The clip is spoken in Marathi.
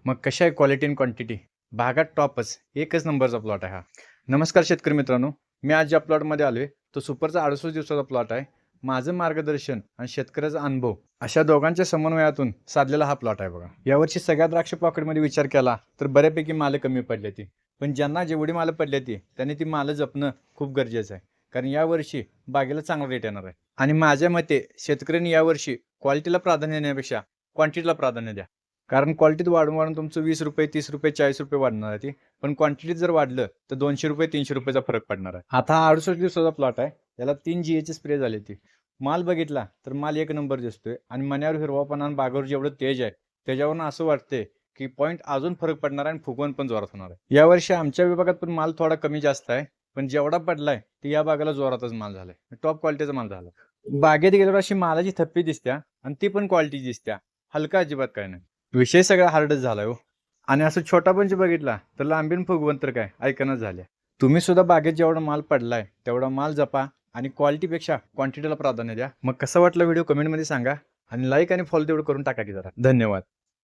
मग कशा आहे क्वालिटी आणि क्वांटिटी? भागात टॉपच, एकच नंबरचा प्लॉट आहे हा. नमस्कार शेतकरी मित्रांनो, मी आज ज्या प्लॉटमध्ये आलोय तो सुपरचा 68 दिवसाचा प्लॉट आहे. माझं मार्गदर्शन आणि शेतकऱ्याचा अनुभव अशा दोघांच्या समन्वयातून साधलेला हा प्लॉट आहे बघा. यावर्षी सगळ्या द्राक्ष पॉकेटमध्ये विचार केला तर बऱ्यापैकी माल कमी पडले ती, पण ज्यांना जेवढी माल पडली ती त्यांनी ती माल जपणं खूप गरजेचं आहे, कारण यावर्षी बागेला चांगला रेट येणार आहे. आणि माझ्या मते शेतकऱ्यांनी यावर्षी क्वालिटीला प्राधान्य देण्यापेक्षा क्वांटिटीला प्राधान्य द्या. कारण क्वालिटीत वाढून तुमचं 20 रुपये, 30 रुपये, 40 रुपये वाढणार आहे ती. पण क्वांटिटीत जर वाढलं तर 200 रुपये, 300 रुपयाचा फरक पडणार आहे. आता हा 68 दिवसाचा प्लॉट आहे. याला 3 GA स्प्रे झाले ती. माल बघितला तर माल एक नंबर दिसतोय आणि मण्यावर हिरवापणा आणि बागावर जेवढं तेज आहे त्याच्यावरून असं वाटतंय की पॉईंट अजून फरक पडणार आहे आणि फुगवण पण जोरात होणार आहे. यावर्षी आमच्या विभागात पण माल थोडा कमी जास्त आहे, पण जेवढा पडलाय ते या बागाला जोरातच माल झालाय. टॉप क्वालिटीचा माल झाला. बागेत गेल्यावर अशी मालाची थप्पी दिसत्या आणि ती पण क्वालिटी दिसत्या. हलका अजिबात काय नाही. विषय सगळा हार्डच झालाय हो. आणि असं छोटा पंच बघितला तर लांबीन फुगवण तर काय ऐकणच झाल्या. तुम्ही सुद्धा बागेत जेवढा माल पडलाय तेवढा माल जपा आणि क्वालिटीपेक्षा क्वांटिटीला प्राधान्य द्या. मग कसा वाटला व्हिडिओ कमेंटमध्ये सांगा आणि लाईक आणि फॉलो तेवढं करून टाका की जरा. धन्यवाद.